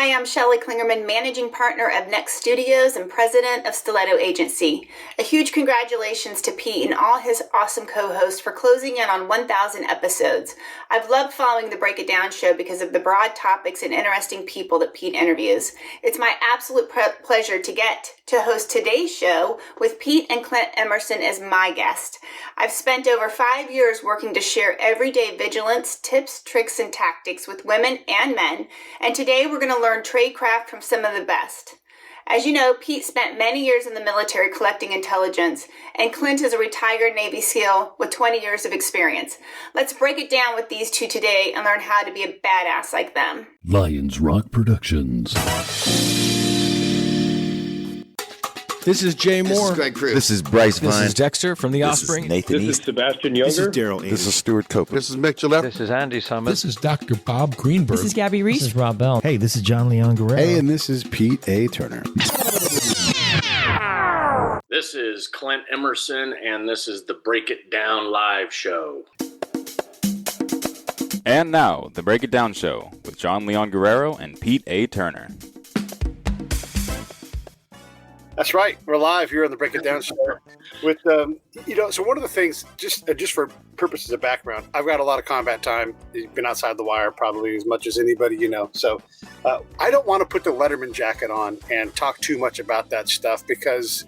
Hi, I'm Shelley Klingerman, Managing Partner of Next Studios and President of Stiletto Agency. A huge congratulations to Pete and all his awesome co-hosts for closing in on 1,000 episodes. I've loved following the Break It Down show because of the broad topics and interesting people that Pete interviews. It's my absolute pleasure to get to host today's show with Pete and Clint Emerson as my guest. I've spent over 5 years working to share everyday vigilance, tips, tricks, and tactics with women and men, and today we're going to learn tradecraft from some of the best. As you know, Pete spent many years in the military collecting intelligence, and Clint is a retired Navy SEAL with 20 years of experience. Let's break it down with these two today and learn how to be a badass like them. Lions Rock Productions. This is Jay Moore. This is Greg Cruz. This is Bryce Vine. This is Dexter from The This Offspring. is Nathan This East. is Sebastian Younger. This is Daryl This is Stuart Copeland. This is Mick Gillette. This is Andy Summit. This is Dr. Bob Greenberg. This is Gabby Reese. This is Rob Bell. Hey, this is John Leon Guerrero. Hey, and this is Pete A. Turner. This is Clint Emerson, and this is the Break It Down live show. And now, the Break It Down show with John Leon Guerrero and Pete A. Turner. That's right. We're live here on the Break It Down show with, so one of the things, just for purposes of background, I've got a lot of combat time. You've been outside the wire probably as much as anybody you know. So I don't want to put the Letterman jacket on and talk too much about that stuff because,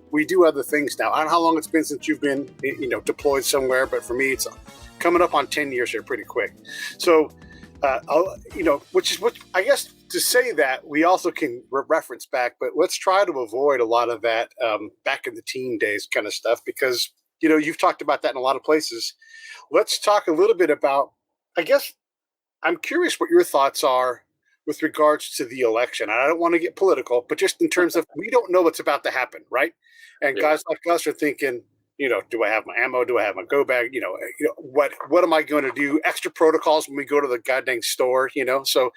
we do other things now. I don't know how long it's been since you've been, deployed somewhere, but for me, it's coming up on 10 years here pretty quick. So, which I guess to say that we also can reference back, but let's try to avoid a lot of that back in the teen days kind of stuff because, you've talked about that in a lot of places. Let's talk a little bit about, I guess, I'm curious what your thoughts are with regards to the election. I don't want to get political, but just in terms of, we don't know what's about to happen, right? And guys like us are thinking, do I have my ammo? Do I have my go bag? What am I going to do? Extra protocols when we go to the goddamn store, So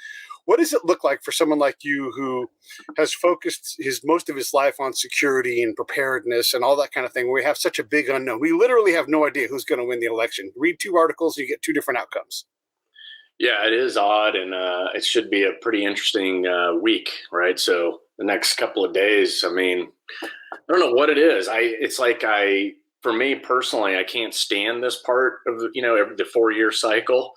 what does it look like for someone like you who has focused most of his life on security and preparedness and all that kind of thing, where we have such a big unknown? We literally have no idea who's going to win the election. Read 2 articles, you get 2 different outcomes. Yeah, it is odd, and it should be a pretty interesting week, right? So the next couple of days, I don't know what it is. For me personally, I can't stand this part of the 4-year cycle.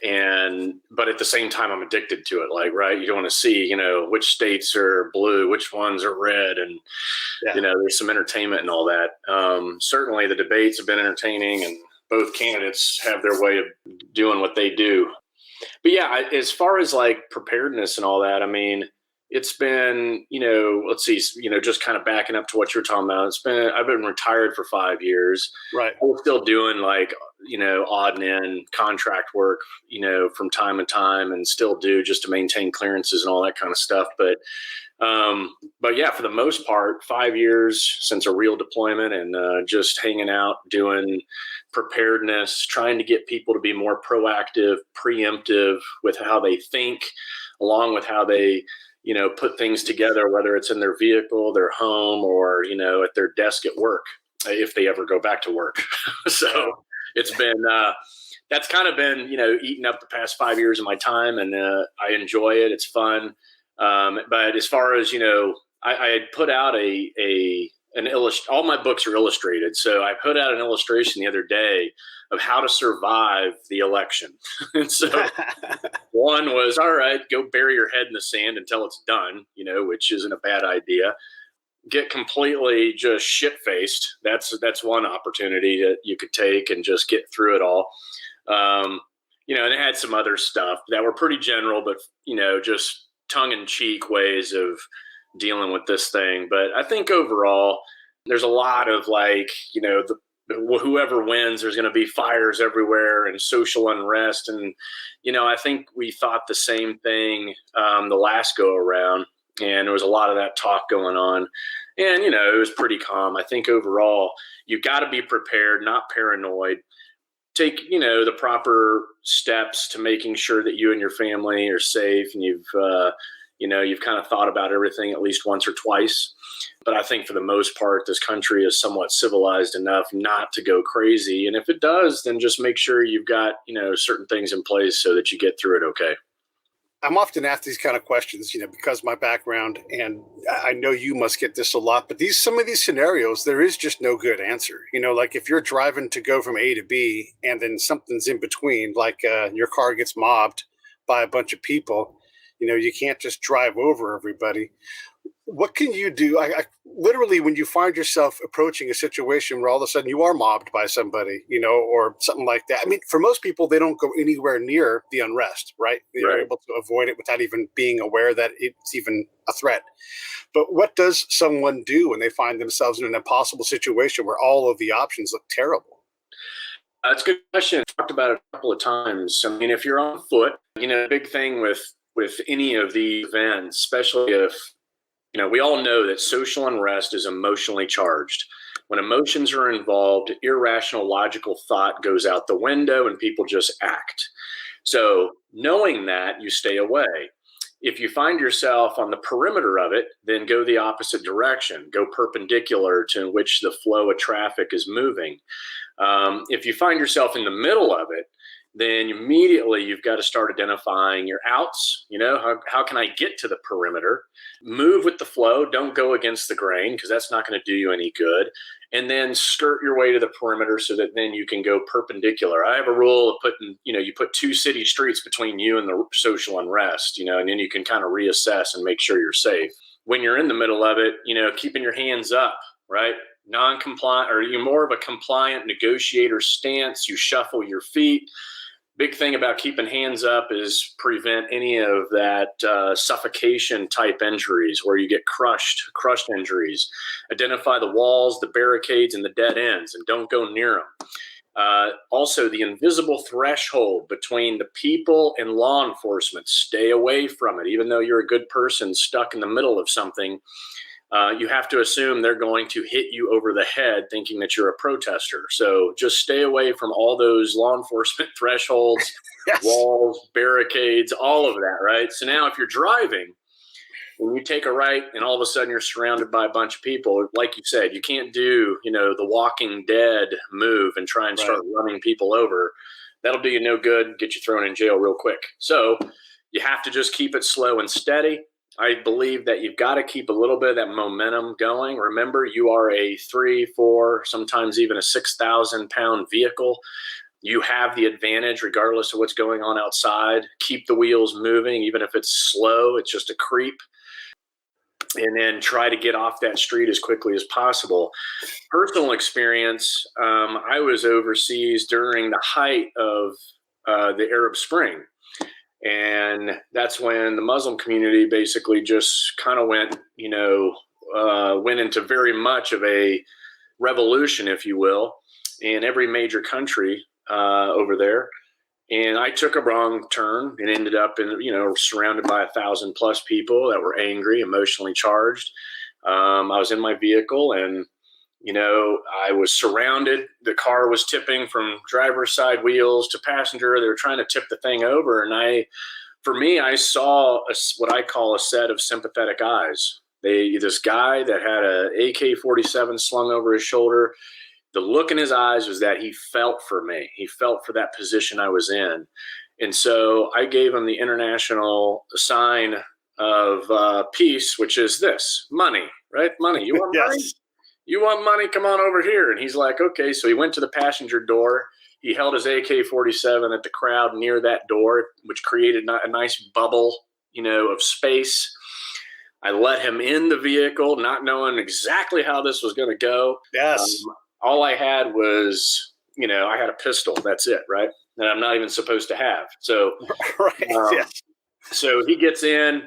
But at the same time, I'm addicted to it. Right. You don't want to see, which states are blue, which ones are red. And, there's some entertainment and all that. Certainly the debates have been entertaining and both candidates have their way of doing what they do. But yeah, as far as preparedness and all that, it's been, let's see, just kind of backing up to what you're talking about. I've been retired for 5 years. Right. I'm still doing odd and end contract work, from time to time and still do just to maintain clearances and all that kind of stuff. But yeah, for the most part, 5 years since a real deployment and just hanging out, doing preparedness, trying to get people to be more proactive, preemptive with how they think, along with how they, put things together, whether it's in their vehicle, their home, or, at their desk at work, if they ever go back to work. So it's been, that's kind of been, eating up the past 5 years of my time, and I enjoy it. It's fun. But as far as, I had put out all my books are illustrated. So I put out an illustration the other day of how to survive the election. And so one was, all right, go bury your head in the sand until it's done, which isn't a bad idea. Get completely just shit-faced. That's one opportunity that you could take and just get through it all. And it had some other stuff that were pretty general, but, just tongue-in-cheek ways of dealing with this thing. But I think overall, there's a lot of whoever wins, there's going to be fires everywhere and social unrest. And, I think we thought the same thing the last go around. And there was a lot of that talk going on. And, it was pretty calm. I think overall, you've got to be prepared, not paranoid. Take, the proper steps to making sure that you and your family are safe and you've kind of thought about everything at least once or twice. But I think for the most part, this country is somewhat civilized enough not to go crazy. And if it does, then just make sure you've got, certain things in place so that you get through it okay. I'm often asked these kind of questions, because of my background, and I know you must get this a lot, but some of these scenarios, there is just no good answer. Like if you're driving to go from A to B and then something's in between, like your car gets mobbed by a bunch of people, you can't just drive over everybody. What can you do? I literally, when you find yourself approaching a situation where all of a sudden you are mobbed by somebody, or something like that. I mean, for most people, they don't go anywhere near the unrest, right? They're able to avoid it without even being aware that it's even a threat. But what does someone do when they find themselves in an impossible situation where all of the options look terrible? That's a good question. I talked about it a couple of times. I mean, if you're on foot, big thing with any of these events, especially if, we all know that social unrest is emotionally charged. When emotions are involved, irrational logical thought goes out the window and people just act. So knowing that, you stay away. If you find yourself on the perimeter of it, then go the opposite direction, go perpendicular to which the flow of traffic is moving. If you find yourself in the middle of it, then immediately you've got to start identifying your outs. How can I get to the perimeter? Move with the flow. Don't go against the grain, because that's not going to do you any good. And then skirt your way to the perimeter so that then you can go perpendicular. I have a rule of putting, you put 2 city streets between you and the social unrest, and then you can kind of reassess and make sure you're safe. When you're in the middle of it, keeping your hands up, right? Non-compliant, or you're more of a compliant negotiator stance. You shuffle your feet. Big thing about keeping hands up is prevent any of that suffocation type injuries where you get crushed injuries. Identify the walls, the barricades, and the dead ends, and don't go near them. Also, the invisible threshold between the people and law enforcement. Stay away from it. Even though you're a good person stuck in the middle of something, you have to assume they're going to hit you over the head thinking that you're a protester. So just stay away from all those law enforcement thresholds, yes, walls, barricades, all of that, right? So now if you're driving, when you take a right and all of a sudden you're surrounded by a bunch of people, like you said, you can't do, the Walking Dead move and try and start running people over. That'll do you no good, get you thrown in jail real quick. So you have to just keep it slow and steady. I believe that you've got to keep a little bit of that momentum going. Remember, you are a 3, 4, sometimes even a 6,000 pound vehicle. You have the advantage regardless of what's going on outside. Keep the wheels moving, even if it's slow, it's just a creep. And then try to get off that street as quickly as possible. Personal experience, I was overseas during the height of the Arab Spring. And that's when the Muslim community basically just kind of went into very much of a revolution, if you will, in every major country over there. And I took a wrong turn and ended up surrounded by 1,000+ people that were angry, emotionally charged. I was in my vehicle and I was surrounded. The car was tipping from driver's side wheels to passenger. They were trying to tip the thing over. And I saw what I call a set of sympathetic eyes. This guy that had a AK-47 slung over his shoulder, the look in his eyes was that he felt for me. He felt for that position I was in. And so I gave him the international sign of peace, which is this: money, right? Money. You want money? Yes. You want money? Come on over here. And he's like, okay. So he went to the passenger door. He held his AK-47 at the crowd near that door, which created a nice bubble, of space. I let him in the vehicle, not knowing exactly how this was going to go. Yes. All I had was, I had a pistol. That's it, right? That I'm not even supposed to have. So, yes. So he gets in,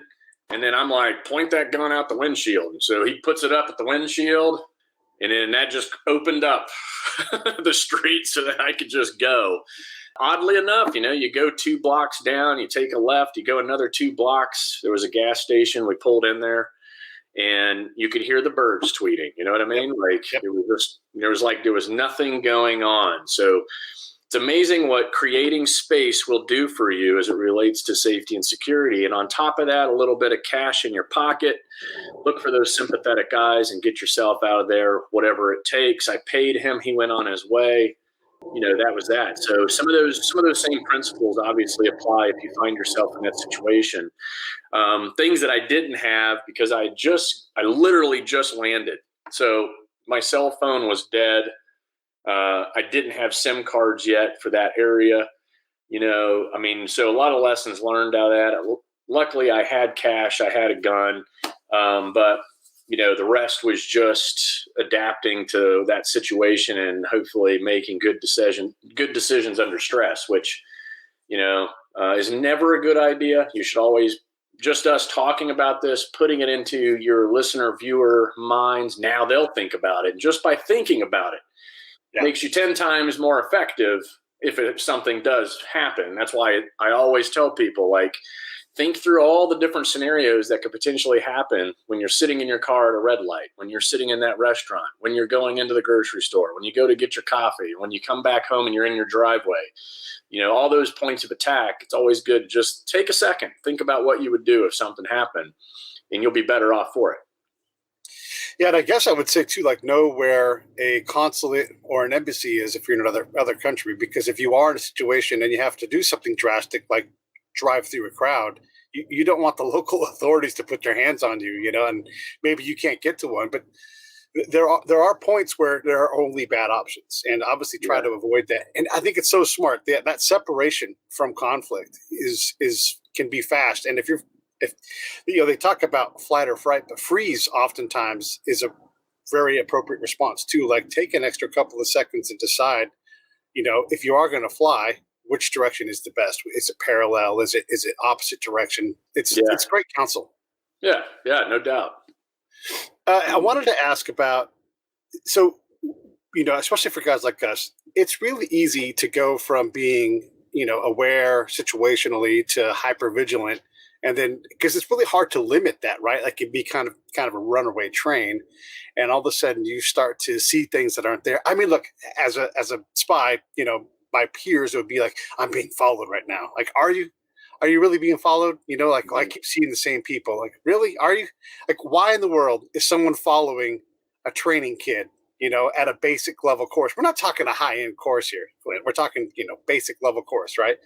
and then I'm like, point that gun out the windshield. And so he puts it up at the windshield. And then that just opened up the street so that I could just go. Oddly enough, you go 2 blocks down, you take a left, you go another 2 blocks. There was a gas station. We pulled in there and you could hear the birds tweeting. You know what I mean? There was nothing going on. So it's amazing what creating space will do for you as it relates to safety and security. And on top of that, a little bit of cash in your pocket. Look for those sympathetic eyes and get yourself out of there, whatever it takes. I paid him. He went on his way. that was that. So some of those same principles obviously apply if you find yourself in that situation. Things that I didn't have because I literally just landed. So my cell phone was dead. I didn't have SIM cards yet for that area. So a lot of lessons learned out of that. Luckily, I had cash. I had a gun. But the rest was just adapting to that situation and hopefully making good decisions under stress, which, is never a good idea. You should always, just us talking about this, putting it into your listener, viewer minds. Now they'll think about it. And just by thinking about it, makes you 10 times more effective if something does happen. That's why I always tell people, think through all the different scenarios that could potentially happen when you're sitting in your car at a red light, when you're sitting in that restaurant, when you're going into the grocery store, when you go to get your coffee, when you come back home and you're in your driveway. All those points of attack. It's always good to just take a second, think about what you would do if something happened, and you'll be better off for it. Yeah, and I guess I would say too, know where a consulate or an embassy is if you're in another country, because if you are in a situation and you have to do something drastic like drive through a crowd, you don't want the local authorities to put their hands on you, and maybe you can't get to one, but there are points where there are only bad options, and obviously try to avoid that. And I think it's so smart that separation from conflict can be fast. And if they talk about flight or fright, but freeze oftentimes is a very appropriate response too. Take an extra couple of seconds and decide, if you are going to fly, which direction is the best? Is it parallel? Is it opposite direction? It's great counsel. Yeah, no doubt. I wanted to ask about, especially for guys like us, it's really easy to go from being, aware situationally to hypervigilant. And then, because it's really hard to limit that, right? It'd be kind of a runaway train, and all of a sudden you start to see things that aren't there. I mean, look, as a spy, my peers would be like, I'm being followed right now. Are you really being followed? I keep seeing the same people. Really? Are you? Why in the world is someone following a training kid, at a basic level course? We're not talking a high end course here, Clint. We're talking, basic level course, right?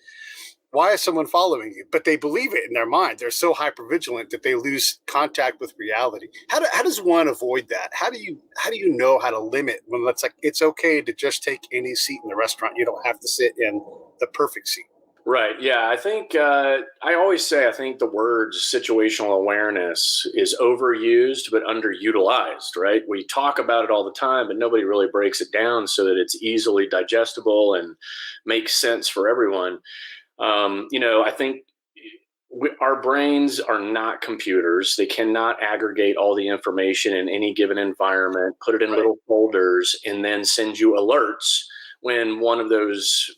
Why is someone following you? But they believe it in their mind. They're so hypervigilant that they lose contact with reality. How does one avoid that? How do you know how to limit when it's okay to just take any seat in the restaurant? You don't have to sit in the perfect seat. Right. Yeah. I think I always say I think the word situational awareness is overused but underutilized. Right. We talk about it all the time, but nobody really breaks it down so that it's easily digestible and makes sense for everyone. I think our brains are not computers. They cannot aggregate all the information in any given environment, put it in little folders, and then send you alerts when one of those,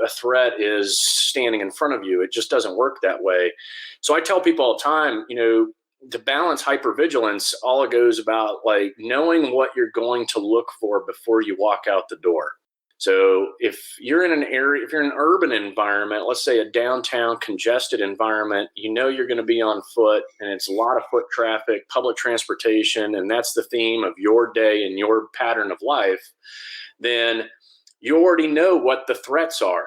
a threat is standing in front of you. It just doesn't work that way. So I tell people all the time, to balance hypervigilance, all it goes about knowing what you're going to look for before you walk out the door. So if you're in if you're in an urban environment, let's say a downtown congested environment, you're going to be on foot and it's a lot of foot traffic, public transportation, and that's the theme of your day and your pattern of life, then you already know what the threats are.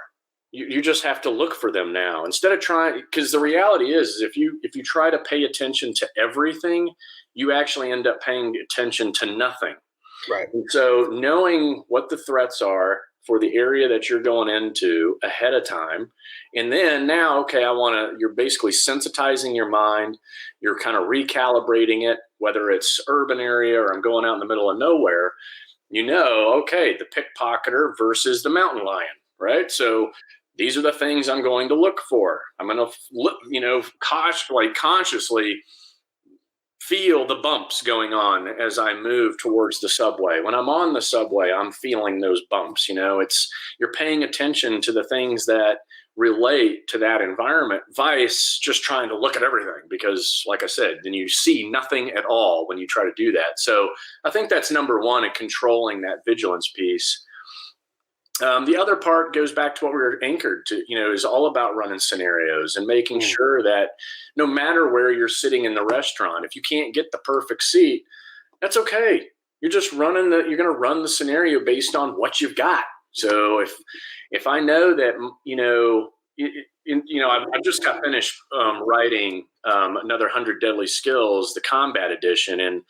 You just have to look for them now instead of trying, because the reality is if you try to pay attention to everything, you actually end up paying attention to nothing. Right. And so knowing what the threats are for the area that you're going into ahead of time. And then now, you're basically sensitizing your mind. You're kind of recalibrating it, whether it's urban area or I'm going out in the middle of nowhere, the pickpocketer versus the mountain lion, right? So these are the things I'm going to look for. I'm going to look, consciously feel the bumps going on as I move towards the subway. When I'm on the subway, I'm feeling those bumps. You're paying attention to the things that relate to that environment, vice just trying to look at everything, because like I said, then you see nothing at all when you try to do that. So I think that's number one in controlling that vigilance piece. The other part goes back to what we were anchored to, is all about running scenarios and making sure that no matter where you're sitting in the restaurant, if you can't get the perfect seat, that's okay. You're just you're going to run the scenario based on what you've got. So if I know that, I've just got finished writing another 100 Deadly Skills, the Combat Edition, and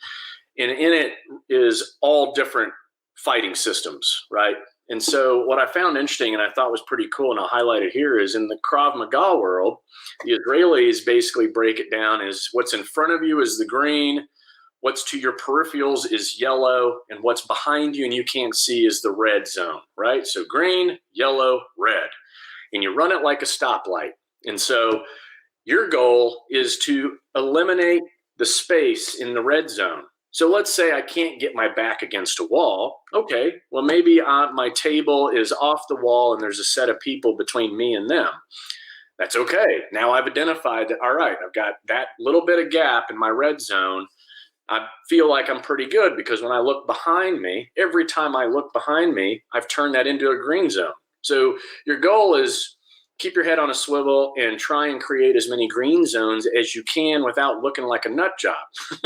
in it is all different fighting systems, right? And so what I found interesting and I thought was pretty cool, and I'll highlight it here, is in the Krav Maga world, the Israelis basically break it down as what's in front of you is the green, what's to your peripherals is yellow, and what's behind you and you can't see is the red zone, right? So green, yellow, red. And you run it like a stoplight. And so your goal is to eliminate the space in the red zone. So let's say I can't get my back against a wall. Okay, well, maybe my table is off the wall and there's a set of people between me and them. That's okay. Now I've identified that, all right, I've got that little bit of gap in my red zone. I feel like I'm pretty good because when I look behind me, every time I look behind me, I've turned that into a green zone. So your goal is keep your head on a swivel and try and create as many green zones as you can without looking like a nut job.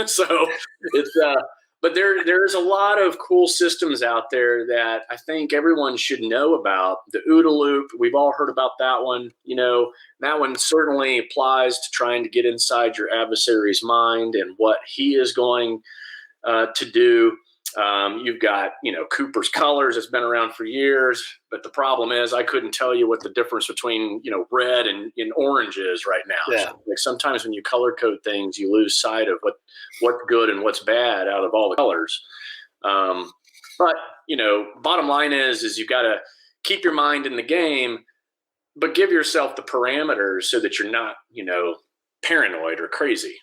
So it's, but there's a lot of cool systems out there that I think everyone should know about. The OODA loop, we've all heard about that one. That one certainly applies to trying to get inside your adversary's mind and what he is going to do. You've got, Cooper's colors. It's been around for years, but the problem is I couldn't tell you what the difference between, red and orange is right now. Yeah. So, sometimes when you color code things, you lose sight of what's good and what's bad out of all the colors. But, bottom line is you've got to keep your mind in the game, but give yourself the parameters so that you're not, paranoid or crazy.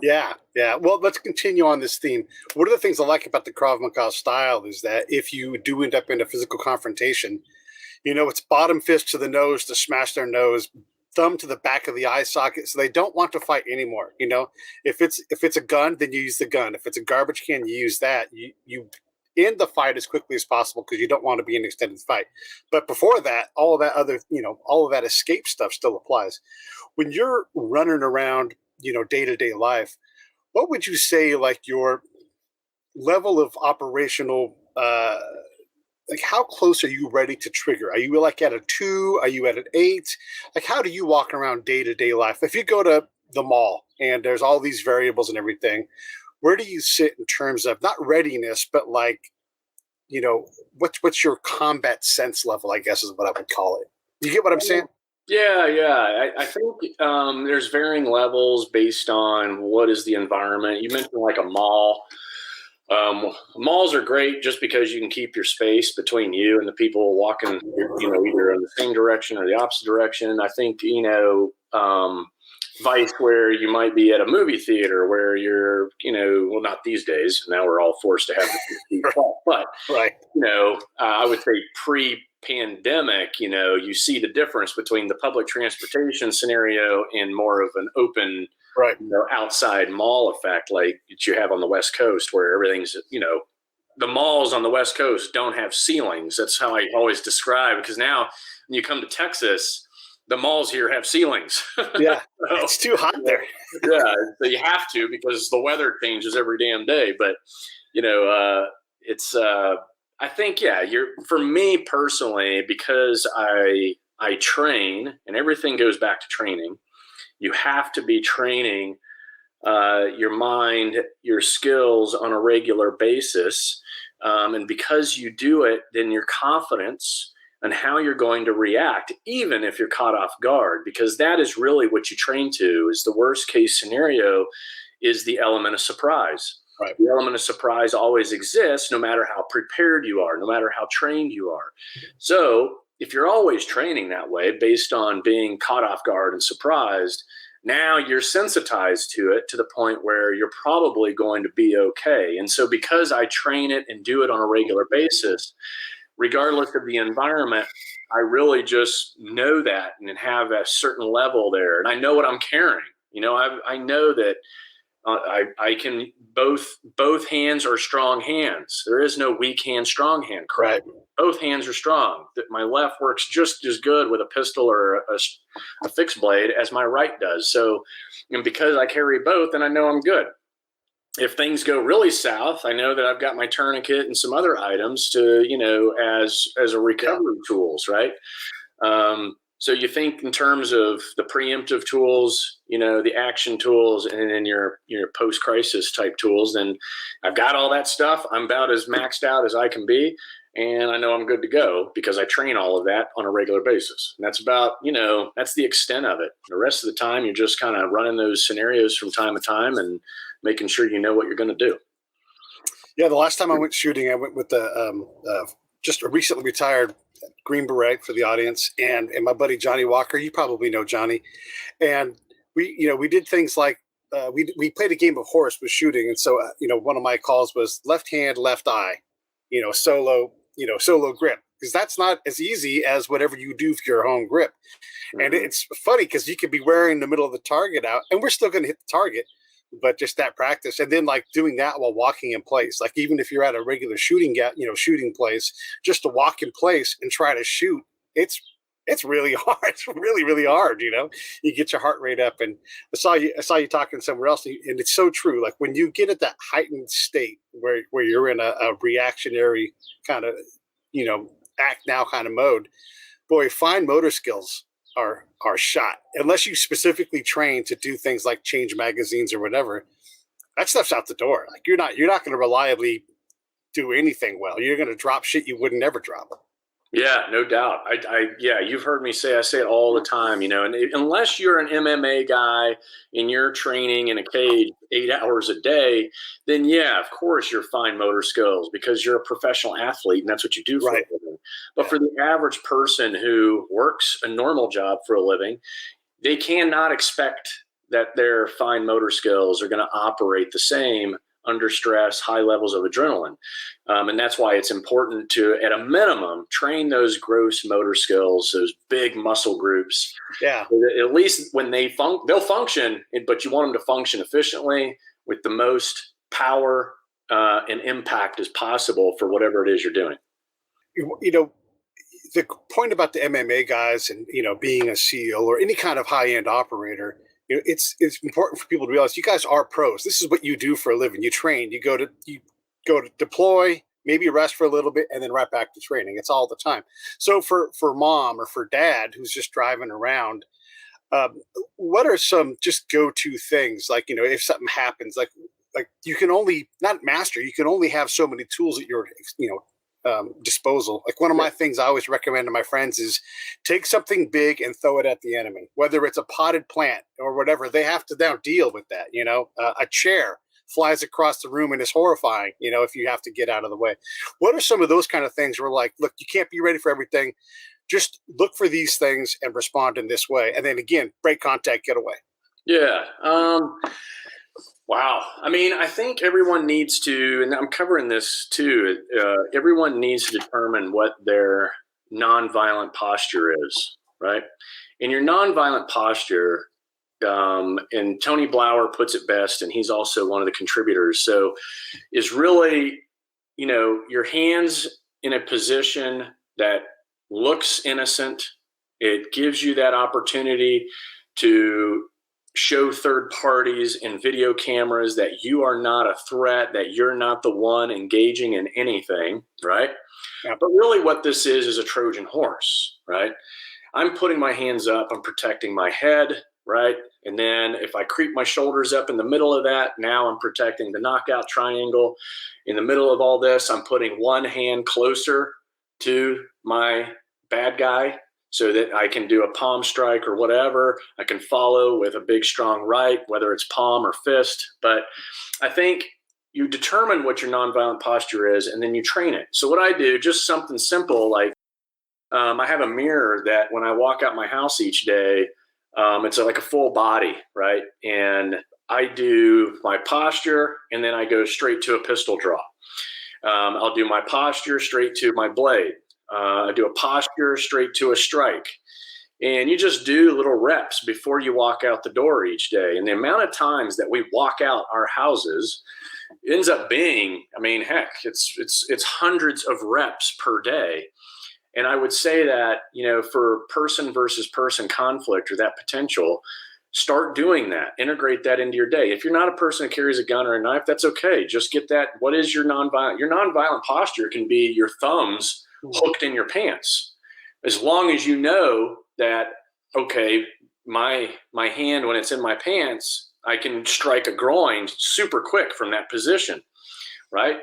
Yeah. Well, let's continue on this theme. One of the things I like about the Krav Maga style is that if you do end up in a physical confrontation, it's bottom fist to the nose to smash their nose, thumb to the back of the eye socket. So they don't want to fight anymore. If it's a gun, then you use the gun. If it's a garbage can, you use that. You end the fight as quickly as possible because you don't want to be in an extended fight. But before that, all of that other, all of that escape stuff still applies. When you're running around, day-to-day life, what would you say, like, your level of operational, how close are you ready to trigger? Are you like at a 2? Are you at an 8? Like, how do you walk around day-to-day life? If you go to the mall and there's all these variables and everything, where do you sit in terms of not readiness, but what's your combat sense level, I guess is what I would call it. You get what I'm saying? Yeah. I think there's varying levels based on what is the environment. You mentioned like a mall. Malls are great just because you can keep your space between you and the people walking, either in the same direction or the opposite direction. I think, vice where you might be at a movie theater where you're, well, not these days. Now we're all forced to have the but right. I would say pre-pandemic, you see the difference between the public transportation scenario and more of an open, right, outside mall effect like that you have on the West Coast, where everything's, the malls on the West Coast don't have ceilings. That's how I always describe it, because now when you come to Texas, the malls here have ceilings. Yeah, it's too hot there. Yeah, so you have to, because the weather changes every damn day. But it's I think for me personally, because I train, and everything goes back to training. You have to be training your mind, your skills on a regular basis, and because you do it, then your confidence and how you're going to react, even if you're caught off guard, because that is really what you train to. Is the worst case scenario is the element of surprise. Right. The element of surprise always exists, no matter how prepared you are, no matter how trained you are. So if you're always training that way, based on being caught off guard and surprised, now you're sensitized to it to the point where you're probably going to be okay. And so because I train it and do it on a regular basis, regardless of the environment, I really just know that and have a certain level there. And I know what I'm carrying. I know that I can both hands are strong hands. There is no weak hand, strong hand. Correct. Right. Both hands are strong. My left works just as good with a pistol or a fixed blade as my right does. So, and because I carry both, then I know I'm good. if things go really south, I know that I've got my tourniquet and some other items to, as a recovery tools, right? So you think in terms of the preemptive tools, the action tools, and then your post-crisis type tools, then I've got all that stuff. I'm about as maxed out as I can be. And I know I'm good to go because I train all of that on a regular basis. And that's about, that's the extent of it. The rest of the time, you're just kind of running those scenarios from time to time and making sure you know what you're going to do. Yeah, the last time I went shooting, I went with the just a recently retired Green Beret for the audience, and my buddy Johnny Walker. You probably know Johnny, and we did things like we played a game of horse with shooting, and so one of my calls was left hand, left eye, solo grip, because that's not as easy as whatever you do for your home grip. Mm-hmm. And it's funny because you could be wearing the middle of the target out, and we're still going to hit the target. But just that practice, and then like doing that while walking in place, like even if you're at a regular shooting place, just to walk in place and try to shoot, it's really hard. It's really, really hard. You get your heart rate up, and I saw you talking somewhere else, and it's so true. Like when you get at that heightened state where you're in a reactionary kind of, act now kind of mode, boy, fine motor skills are shot unless you specifically train to do things like change magazines or whatever. That stuff's out the door. Like you're not going to reliably do anything well. You're going to drop shit you wouldn't ever drop. Yeah, no doubt. You've heard me say it all the time, and unless you're an MMA guy and you're training in a cage 8 hours a day, then yeah, of course you're fine motor skills because you're a professional athlete and that's what you do for a living. But for the average person who works a normal job for a living, they cannot expect that their fine motor skills are going to operate the same under stress, high levels of adrenaline. And that's why it's important to, at a minimum, train those gross motor skills, those big muscle groups. Yeah. At least when they'll function, but you want them to function efficiently with the most power and impact as possible for whatever it is you're doing. The point about the MMA guys and, being a CEO or any kind of high-end operator, it's important for people to realize you guys are pros. This is what you do for a living. You train, you go to deploy, maybe rest for a little bit, and then right back to training. It's all the time. So for mom or for dad who's just driving around, what are some just go-to things? Like, if something happens, like you can only not master, you can only have so many tools at your, disposal. Like one of my things I always recommend to my friends is take something big and throw it at the enemy, whether it's a potted plant or whatever. They have to now deal with that. A chair flies across the room and is horrifying, if you have to get out of the way. What are some of those kind of things where like, look, you can't be ready for everything. Just look for these things and respond in this way. And then again, break contact, get away. Yeah. Wow. I mean, I think everyone needs to, and I'm covering this too, everyone needs to determine what their nonviolent posture is, right? And your nonviolent posture, and Tony Blauer puts it best, and he's also one of the contributors, so is really, your hands in a position that looks innocent. It gives you that opportunity to show third parties and video cameras that you are not a threat, that you're not the one engaging in anything, right? Yeah. But really what this is a Trojan horse, right? I'm putting my hands up, I'm protecting my head, right? And then if I creep my shoulders up in the middle of that, now I'm protecting the knockout triangle. In the middle of all this, I'm putting one hand closer to my bad guy, so that I can do a palm strike or whatever. I can follow with a big, strong right, whether it's palm or fist. But I think you determine what your nonviolent posture is, and then you train it. So what I do, just something simple, like I have a mirror that when I walk out my house each day, it's like a full body, right? And I do my posture, and then I go straight to a pistol draw. I'll do my posture straight to my blade. I do a posture straight to a strike. And you just do little reps before you walk out the door each day. And the amount of times that we walk out our houses ends up being, I mean, heck, it's hundreds of reps per day. And I would say that, for person versus person conflict or that potential, Start doing that. Integrate that into your day. If you're not a person who carries a gun or a knife, that's okay. Just get that. What is your nonviolent? Your nonviolent posture can be your thumbs hooked in your pants. As long as you know that, okay, my hand, when it's in my pants, I can strike a groin super quick from that position, right?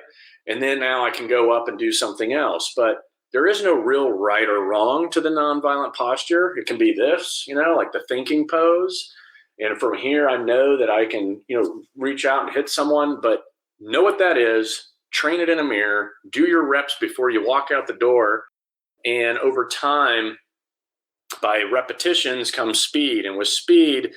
And then now I can go up and do something else. But there is no real right or wrong to the nonviolent posture. It can be this, like the thinking pose. And from here, I know that I can, reach out and hit someone, but know what that is, train it in a mirror, do your reps before you walk out the door. And over time, by repetitions comes speed. And with speed,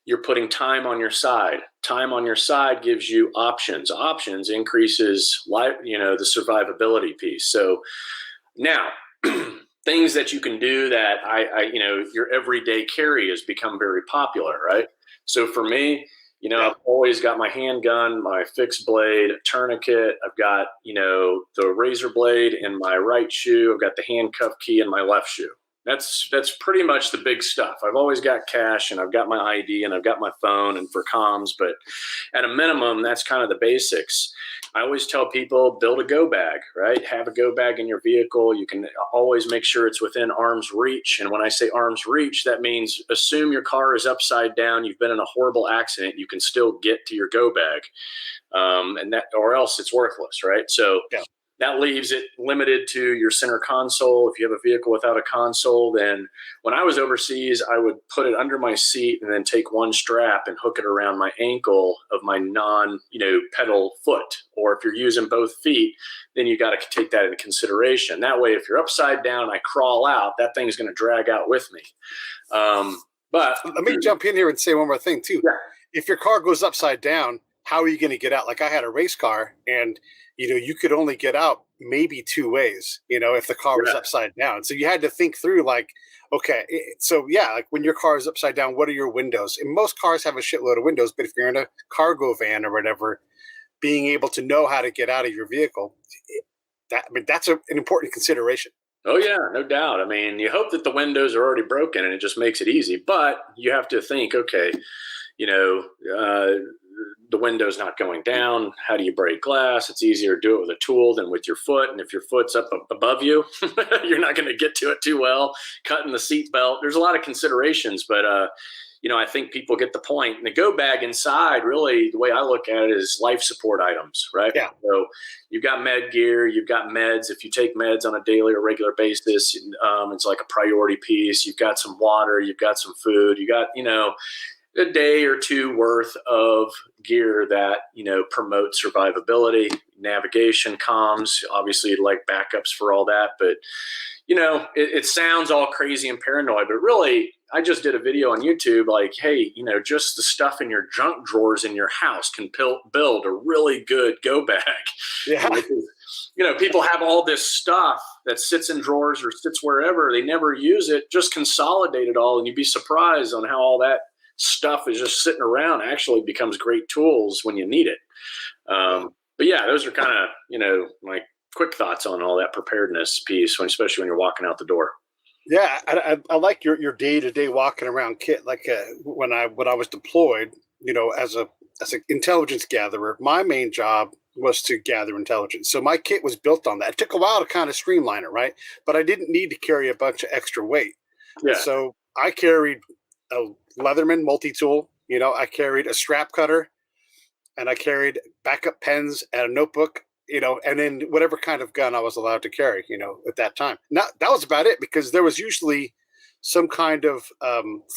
you're putting time on your side. Time on your side gives you options. Options increases the survivability piece. So now, things that you can do that your everyday carry has become very popular, right? So for me, I've always got my handgun, my fixed blade, tourniquet. I've got, the razor blade in my right shoe. I've got the handcuff key in my left shoe. That's pretty much the big stuff. I've always got cash, and I've got my ID, and I've got my phone and for comms, but at a minimum, that's kind of the basics. I always tell people, build a go bag, right? Have a go bag in your vehicle. You can always make sure it's within arm's reach. And when I say arm's reach, that means assume your car is upside down. You've been in a horrible accident. You can still get to your go bag, or else it's worthless, right? So that leaves it limited to your center console. If you have a vehicle without a console, then when I was overseas, I would put it under my seat and then take one strap and hook it around my ankle of my pedal foot. Or if you're using both feet, then you got to take that into consideration. That way, if you're upside down, I crawl out, that thing's going to drag out with me. But let me jump in here and say one more thing too. Yeah. If your car goes upside down, how are you going to get out? Like I had a race car, and you could only get out maybe two ways, if the car was upside down. So you had to think through like, okay, so like when your car is upside down, what are your windows? And most cars have a shitload of windows, but if you're in a cargo van or whatever, being able to know how to get out of your vehicle, that's an important consideration. Oh, yeah, no doubt. I mean, you hope that the windows are already broken and it just makes it easy, but you have to think, okay, the window's not going down. How do you break glass? It's easier to do it with a tool than with your foot. And if your foot's up above you, you're not going to get to it too well. Cutting the seat belt. There's a lot of considerations, but I think people get the point. And the go bag inside, really, the way I look at it is life support items, right? Yeah. So you've got med gear, you've got meds. If you take meds on a daily or regular basis, it's like a priority piece. You've got some water, you've got some food, you got, a day or two worth of gear that, promote survivability, navigation, comms, obviously like backups for all that. But, it sounds all crazy and paranoid, but really, I just did a video on YouTube like, hey, just the stuff in your junk drawers in your house can build a really good go bag. Yeah. People have all this stuff that sits in drawers or sits wherever. They never use it. Just consolidate it all, and you'd be surprised on how all that stuff is just sitting around actually becomes great tools when you need it. But yeah, those are kind of, my quick thoughts on all that preparedness piece, especially when you're walking out the door. Yeah, I like your day-to-day walking around kit. Like when I was deployed, as an intelligence gatherer, my main job was to gather intelligence. So my kit was built on that. It took a while to kind of streamline it, right? But I didn't need to carry a bunch of extra weight. Yeah. So I carried a Leatherman multi-tool. I carried a strap cutter, and I carried backup pens and a notebook. And then whatever kind of gun I was allowed to carry, at that time. Now, that was about it, because there was usually some kind of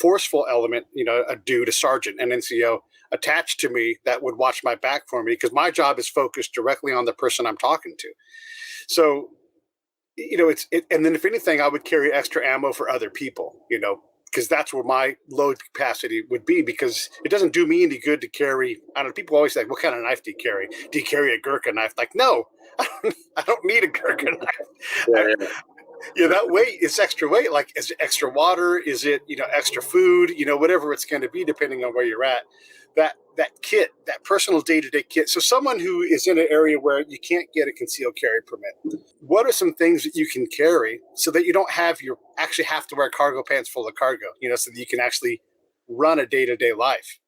forceful element, a dude, a sergeant, an NCO attached to me that would watch my back for me, because my job is focused directly on the person I'm talking to. So, and then if anything, I would carry extra ammo for other people, because that's where my load capacity would be, because it doesn't do me any good to carry. I don't know, people always say, what kind of knife do you carry? Do you carry a Gurkha knife? Like, no, I don't need a Gurkha knife. Yeah. That weight is extra weight. Like, is it extra water? Is it, extra food, whatever it's going to be, depending on where you're at. That kit, that personal day-to-day kit. So someone who is in an area where you can't get a concealed carry permit, what are some things that you can carry so that you don't actually have to wear cargo pants full of cargo, so that you can actually run a day-to-day life.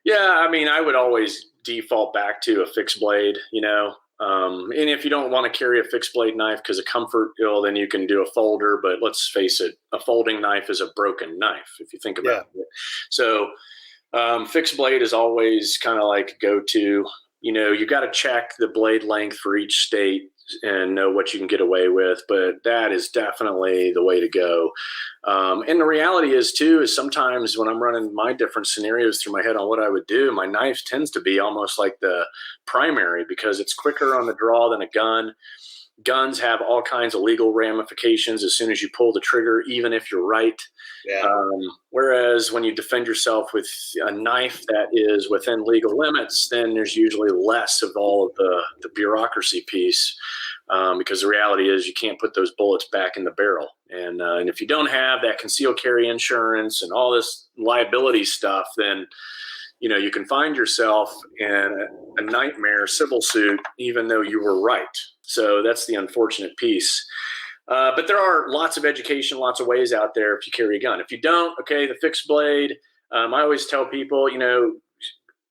Yeah, I mean, I would always default back to a fixed blade, and if you don't want to carry a fixed blade knife because of comfort, then you can do a folder. But let's face it, a folding knife is a broken knife if you think about it. So fixed blade is always kind of like go-to. You got to check the blade length for each state and know what you can get away with, but that is definitely the way to go. And the reality is sometimes when I'm running my different scenarios through my head on what I would do, my knife tends to be almost like the primary because it's quicker on the draw than a gun. Guns have all kinds of legal ramifications as soon as you pull the trigger, even if you're right. Yeah. Whereas when you defend yourself with a knife that is within legal limits, then there's usually less of all of the bureaucracy piece, because the reality is you can't put those bullets back in the barrel. And if you don't have that concealed carry insurance and all this liability stuff, then you can find yourself in a nightmare civil suit, even though you were right. So that's the unfortunate piece. But there are lots of education, lots of ways out there if you carry a gun. If you don't, okay, the fixed blade, I always tell people,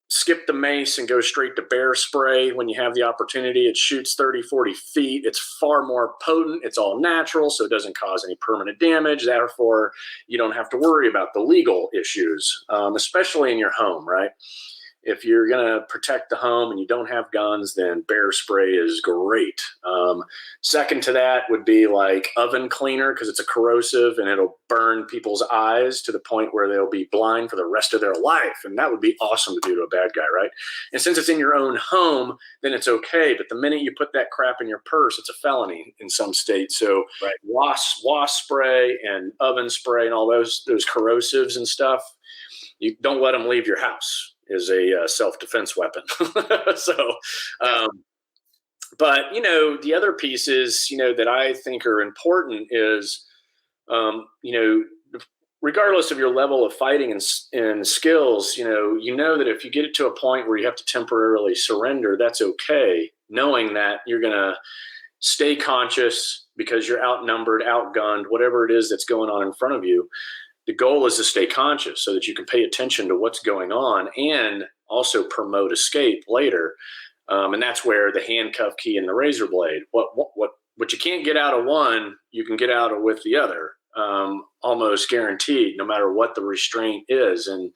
skip the mace and go straight to bear spray when you have the opportunity. It shoots 30, 40 feet. It's far more potent. It's all natural, so it doesn't cause any permanent damage. Therefore, you don't have to worry about the legal issues, especially in your home, right? If you're going to protect the home and you don't have guns, then bear spray is great. Second to that would be like oven cleaner, because it's a corrosive and it'll burn people's eyes to the point where they'll be blind for the rest of their life. And that would be awesome to do to a bad guy, right? And since it's in your own home, then it's okay. But the minute you put that crap in your purse, it's a felony in some states. So right. wasp spray and oven spray and all those corrosives and stuff, you don't let them leave your house. Is a self-defense weapon. But the other pieces, that I think are important is, regardless of your level of fighting and skills, that if you get it to a point where you have to temporarily surrender, that's okay. Knowing that you're going to stay conscious because you're outnumbered, outgunned, whatever it is that's going on in front of you. The goal is to stay conscious so that you can pay attention to what's going on and also promote escape later. And that's where the handcuff key and the razor blade, what you can't get out of one, you can get out of with the other, almost guaranteed, no matter what the restraint is. And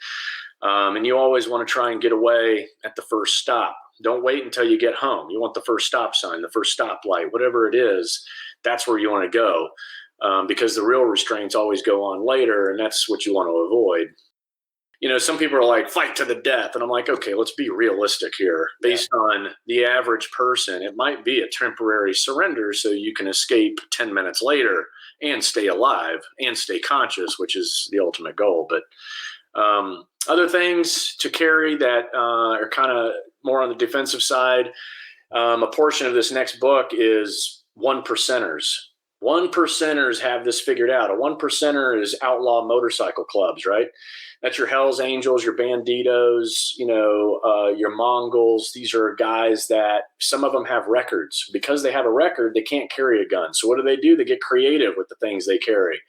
you always want to try and get away at the first stop. Don't wait until you get home. You want the first stop sign, the first stoplight, whatever it is, that's where you want to go. Because the real restraints always go on later, and that's what you want to avoid. Some people are like, fight to the death. And I'm like, okay, let's be realistic here. Based on the average person, it might be a temporary surrender so you can escape 10 minutes later and stay alive and stay conscious, which is the ultimate goal. But other things to carry that are kind of more on the defensive side, a portion of this next book is 1%ers. 1%ers have this figured out. A 1%er is outlaw motorcycle clubs, right? That's your Hells Angels, your Banditos, your Mongols. These are guys that some of them have records. Because they have a record, they can't carry a gun. So what do? They get creative with the things they carry,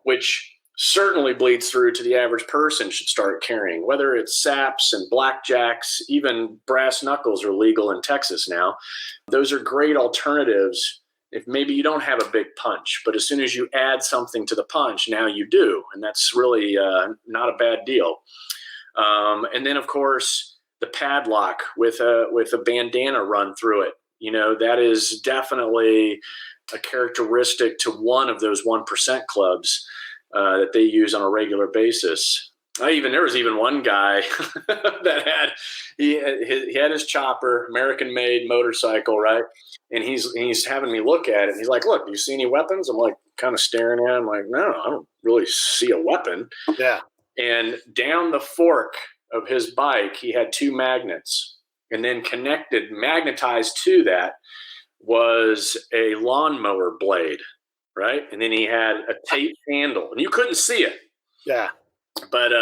which certainly bleeds through to the average person should start carrying, whether it's saps and blackjacks, even brass knuckles are legal in Texas now. Those are great alternatives. If maybe you don't have a big punch, but as soon as you add something to the punch, now you do. And that's really not a bad deal. And then, of course, the padlock with a bandana run through it. That is definitely a characteristic to one of those 1% clubs that they use on a regular basis. There was even one guy that he had his chopper, American-made motorcycle, right? And he's having me look at it. And he's like, "Look, do you see any weapons?" I'm like, kind of staring at him, like, "No, I don't really see a weapon." Yeah. And down the fork of his bike, he had two magnets, and then magnetized to that was a lawnmower blade, right? And then he had a tape handle, and you couldn't see it. Yeah. But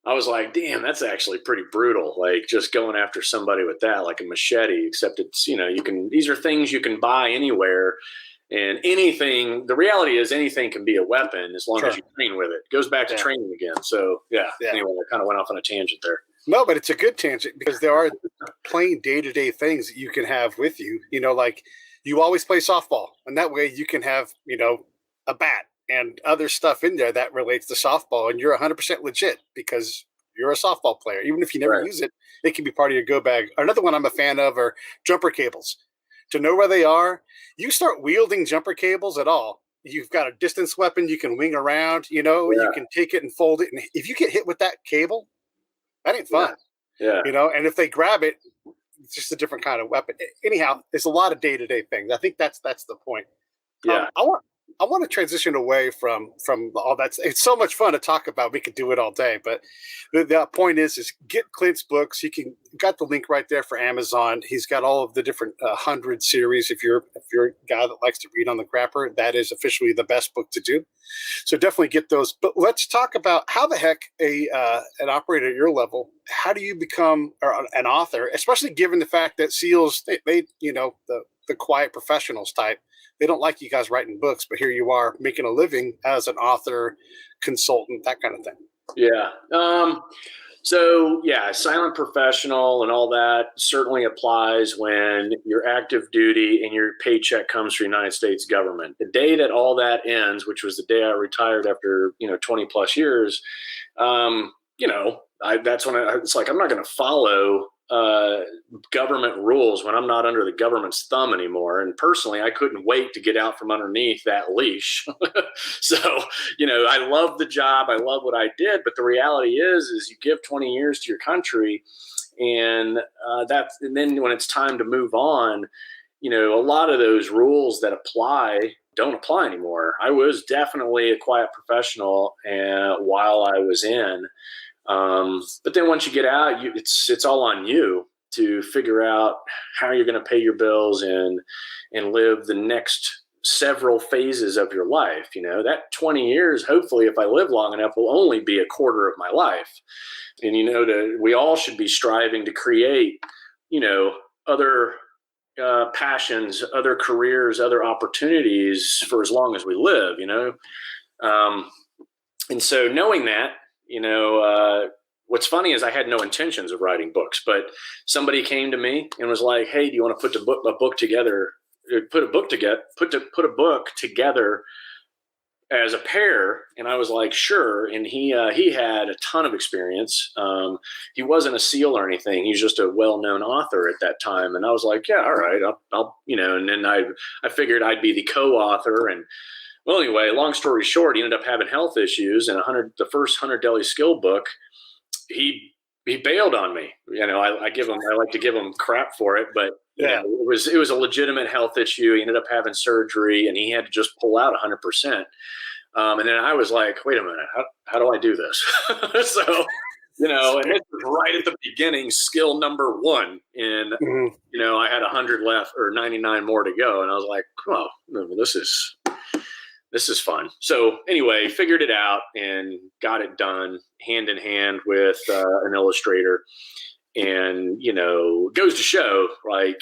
I was like, damn, that's actually pretty brutal. Like just going after somebody with that, like a machete, except it's, these are things you can buy anywhere. And anything, the reality is anything can be a weapon as long as you train with it. It goes back to training again. So anyway, I kind of went off on a tangent there. No, but it's a good tangent because there are plain day-to-day things that you can have with you. Like you always play softball, and that way you can have, a bat and other stuff in there that relates to softball, and you're 100% legit because you're a softball player. Even if you never use it, it can be part of your go bag. Another one I'm a fan of are jumper cables. To know where they are, you start wielding jumper cables at all. You've got a distance weapon you can wing around, you can take it and fold it. And if you get hit with that cable, that ain't fun. Yeah. And if they grab it, it's just a different kind of weapon. Anyhow, it's a lot of day-to-day things. I think that's the point. Yeah. I want to transition away from all that. It's so much fun to talk about. We could do it all day, but the point is get Clint's books. Got the link right there for Amazon. He's got all of the different 100 series. If you're a guy that likes to read on the crapper, that is officially the best book to do. So definitely get those. But let's talk about how the heck an operator at your level, how do you become an author, especially given the fact that SEALs, they the quiet professionals type, they don't like you guys writing books, but here you are making a living as an author, consultant, that kind of thing. Yeah. Silent professional and all that certainly applies when you're active duty and your paycheck comes from the United States government. The day that all that ends, which was the day I retired after, 20 plus years, that's when it's like, I'm not going to follow government rules when I'm not under the government's thumb anymore. And personally, I couldn't wait to get out from underneath that leash. So, I love the job. I love what I did. But the reality is you give 20 years to your country and then when it's time to move on, a lot of those rules that don't apply anymore. I was definitely a quiet professional while I was in. But then once you get out, it's all on you to figure out how you're going to pay your bills and live the next several phases of your life. That 20 years, hopefully, if I live long enough, will only be a quarter of my life. And, we all should be striving to create, other passions, other careers, other opportunities for as long as we live, and so knowing that, what's funny is I had no intentions of writing books, but somebody came to me and was like, "Hey, do you want to put a book together? Put a book together as a pair?" And I was like, "Sure." And he had a ton of experience. He wasn't a SEAL or anything. He's just a well-known author at that time. And I was like, "Yeah, all right, I'll." And then I figured I'd be the co-author and. Well, anyway, long story short, he ended up having health issues, and the first 100 Daily Skill book, he bailed on me. I like to give him crap for it, but it was a legitimate health issue. He ended up having surgery, and he had to just pull out 100%. And then I was like, wait a minute, how do I do this? So, and this was right at the beginning, skill number 1, and I had 100 left or 99 more to go, and I was like, oh, this is fun. So anyway, figured it out and got it done hand in hand with an illustrator. And, it goes to show like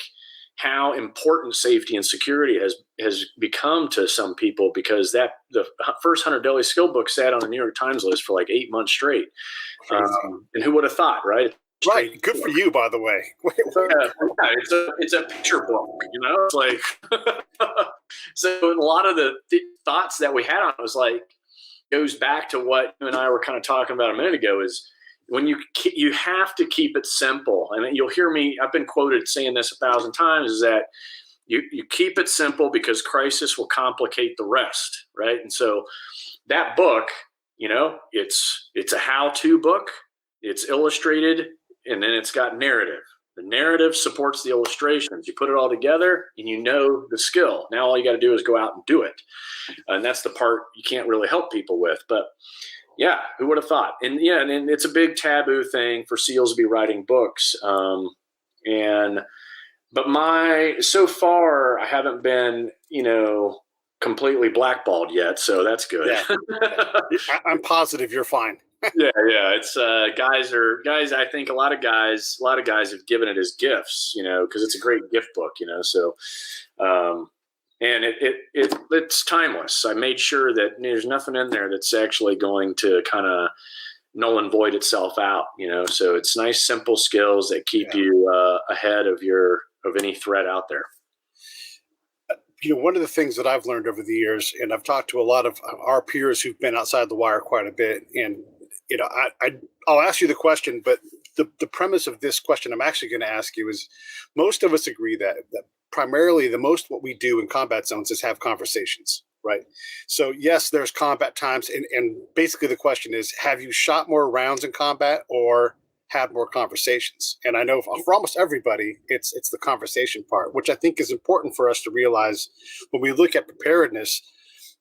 how important safety and security has become to some people, because the first 100 Daily Skill book sat on the New York Times list for like 8 months straight. And who would have thought, right? Right. Good for you, by the way. It's a picture book, it's like, so a lot of the thoughts that we had on it was like, goes back to what you and I were kind of talking about a minute ago, is when you have to keep it simple. And you'll hear me, I've been quoted saying this 1,000 times, is that you keep it simple because crisis will complicate the rest. Right. And so that book, it's a how-to book, it's illustrated, and then it's got narrative. The narrative supports the illustrations. You put it all together and the skill. Now all you got to do is go out and do it. And that's the part you can't really help people with. But yeah, who would have thought? And and it's a big taboo thing for SEALs to be writing books. But so far I haven't been, completely blackballed yet. So that's good. Yeah. I'm positive you're fine. Yeah. It's guys. I think a lot of guys have given it as gifts, because it's a great gift book, So, And it's timeless. I made sure that there's nothing in there that's actually going to kind of null and void itself out, so it's nice, simple skills that keep you ahead of any threat out there. One of the things that I've learned over the years, and I've talked to a lot of our peers who've been outside the wire quite a bit, and I'll ask you the question, but the premise of this question I'm actually going to ask you is, most of us agree that primarily what we do in combat zones is have conversations, right? So yes, there's combat times, and basically the question is, have you shot more rounds in combat or had more conversations? And I know for almost everybody, it's the conversation part, which I think is important for us to realize when we look at preparedness.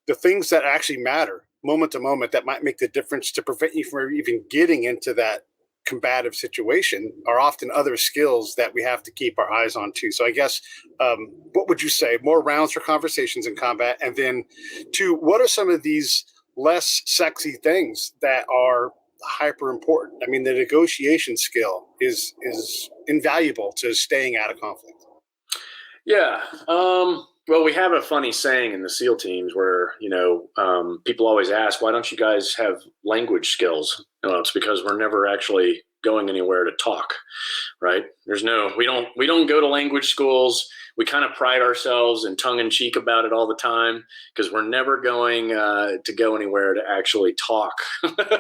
The things that actually matter moment to moment that might make the difference to prevent you from even getting into that combative situation are often other skills that we have to keep our eyes on too. So I guess, what would you say? More rounds for conversations in combat? And then two, what are some of these less sexy things that are hyper important? I mean, the negotiation skill is invaluable to staying out of conflict. Yeah. Well, we have a funny saying in the SEAL teams where, people always ask, why don't you guys have language skills? It's because we're never actually going anywhere to talk, right? We don't go to language schools. We kind of pride ourselves in tongue in cheek about it all the time because we're never going to go anywhere to actually talk.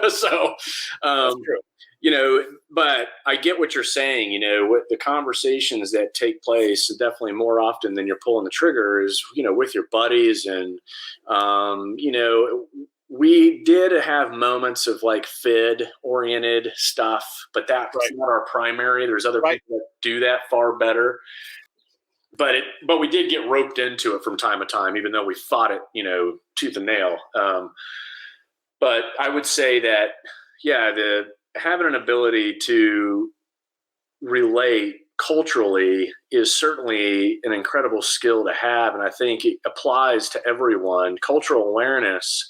So, That's true. But I get what you're saying, what the conversations that take place definitely more often than you're pulling the trigger is, with your buddies. And, we did have moments of like FID oriented stuff, but that's not our primary. There's other people that do that far better. But we did get roped into it from time to time, even though we fought it, tooth and nail. But I would say that, having an ability to relate culturally is certainly an incredible skill to have. And I think it applies to everyone. Cultural awareness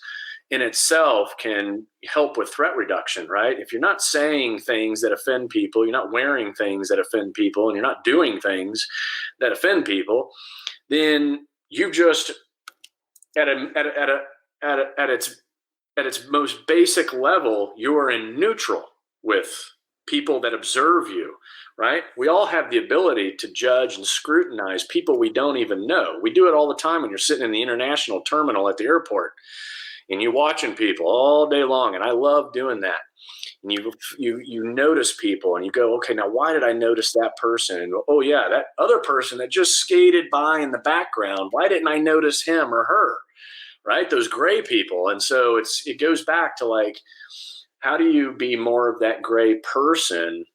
in itself can help with threat reduction, right? If you're not saying things that offend people, you're not wearing things that offend people, and you're not doing things that offend people, then you just at its most basic level, you are in neutral with people that observe you, right? We all have the ability to judge and scrutinize people we don't even know. We do it all the time when you're sitting in the international terminal at the airport and you're watching people all day long. And I love doing that. And you notice people and you go, okay, now why did I notice that person? And, oh yeah, that other person that just skated by in the background, why didn't I notice him or her? Right? Those gray people. And so it goes back to like, how do you be more of that gray person?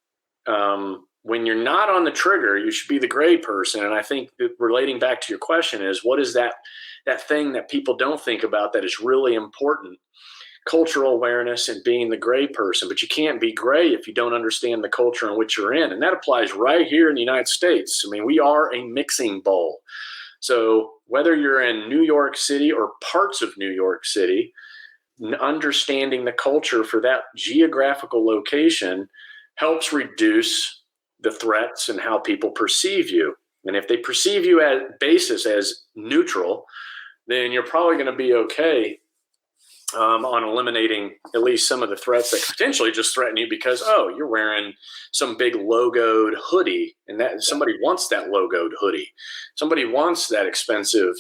When you're not on the trigger, you should be the gray person. And I think that relating back to your question is, what is that thing that people don't think about that is really important? Cultural awareness and being the gray person. But you can't be gray if you don't understand the culture in which you're in. And that applies right here in the United States. I mean, we are a mixing bowl. So whether you're in New York City or parts of New York City, understanding the culture for that geographical location helps reduce the threats and how people perceive you. And if they perceive you at basis as neutral, then you're probably going to be okay on eliminating at least some of the threats that potentially just threaten you because, oh, you're wearing some big logoed hoodie and that somebody wants that logoed hoodie. Somebody wants that expensive,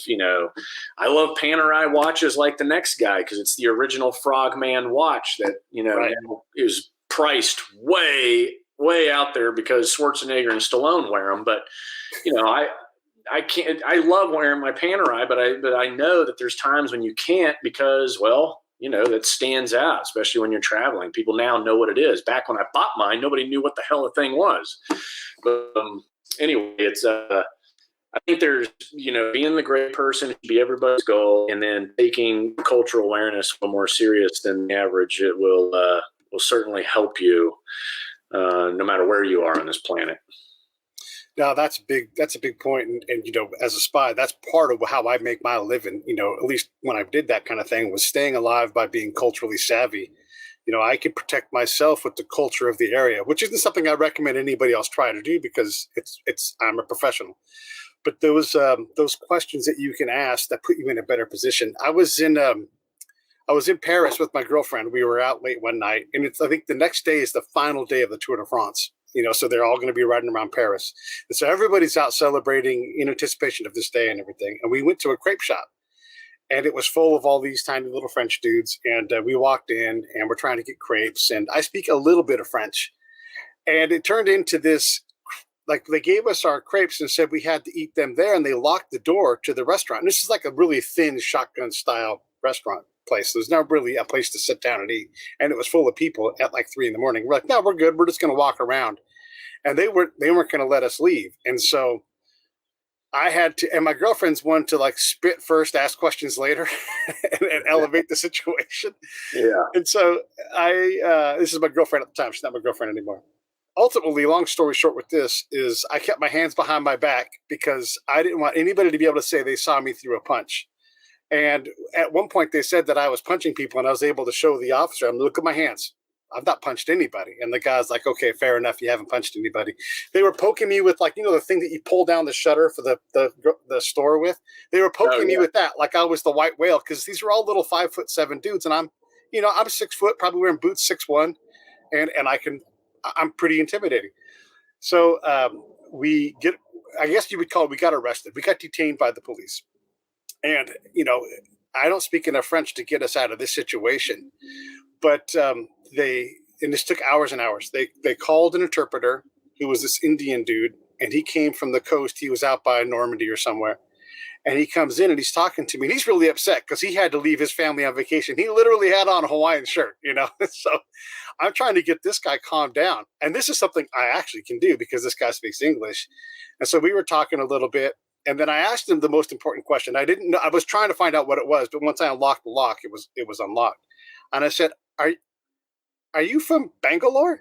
I love Panerai watches like the next guy because it's the original Frogman watch that, is priced way, way out there because Schwarzenegger and Stallone wear them. But, I can't. I love wearing my Panerai, but I know that there's times when you can't because, well, that stands out, especially when you're traveling. People now know what it is. Back when I bought mine, nobody knew what the hell the thing was. But anyway, it's I think there's being the great person should be everybody's goal, and then taking cultural awareness a little more serious than the average. It will certainly help you no matter where you are on this planet. Now that's big. That's a big point. And as a spy, that's part of how I make my living. At least when I did that kind of thing, was staying alive by being culturally savvy. I can protect myself with the culture of the area, which isn't something I recommend anybody else try to do because I'm a professional. but those questions that you can ask that put you in a better position. I was in Paris with my girlfriend. We were out late one night, and I think the next day is the final day of the Tour de France. So they're all going to be riding around Paris, and so everybody's out celebrating in anticipation of this day and everything. And we went to a crepe shop, and it was full of all these tiny little French dudes. And we walked in, and we're trying to get crepes, and I speak a little bit of French, and it turned into this. Like, they gave us our crepes and said we had to eat them there, and they locked the door to the restaurant. And this is like a really thin shotgun style restaurant place. There's not really a place to sit down and eat. And it was full of people at like 3 a.m. We're like, no, we're good. We're just going to walk around. And they weren't going to let us leave. And so I had to, and my girlfriend's one to like spit first, ask questions later, and elevate the situation. Yeah. And so this is my girlfriend at the time. She's not my girlfriend anymore. Ultimately, long story short with this is I kept my hands behind my back because I didn't want anybody to be able to say they saw me through a punch. And at one point they said that I was punching people, and I was able to show the officer, look at my hands. I've not punched anybody. And the guy's like, okay, fair enough. You haven't punched anybody. They were poking me with, like, the thing that you pull down the shutter for the store with. They were poking me with that like I was the white whale, because these are all little 5'7" dudes. And I'm 6 foot, probably wearing boots, 6'1", and I'm pretty intimidating. So we got arrested. We got detained by the police. And, I don't speak enough French to get us out of this situation. But and this took hours and hours. They called an interpreter who was this Indian dude, and he came from the coast. He was out by Normandy or somewhere. And he comes in and he's talking to me. And he's really upset because he had to leave his family on vacation. He literally had on a Hawaiian shirt, So I'm trying to get this guy calmed down. And this is something I actually can do because this guy speaks English. And so we were talking a little bit. And then I asked him the most important question. I didn't know. I was trying to find out what it was. But once I unlocked the lock, it was unlocked. And I said, are you from Bangalore?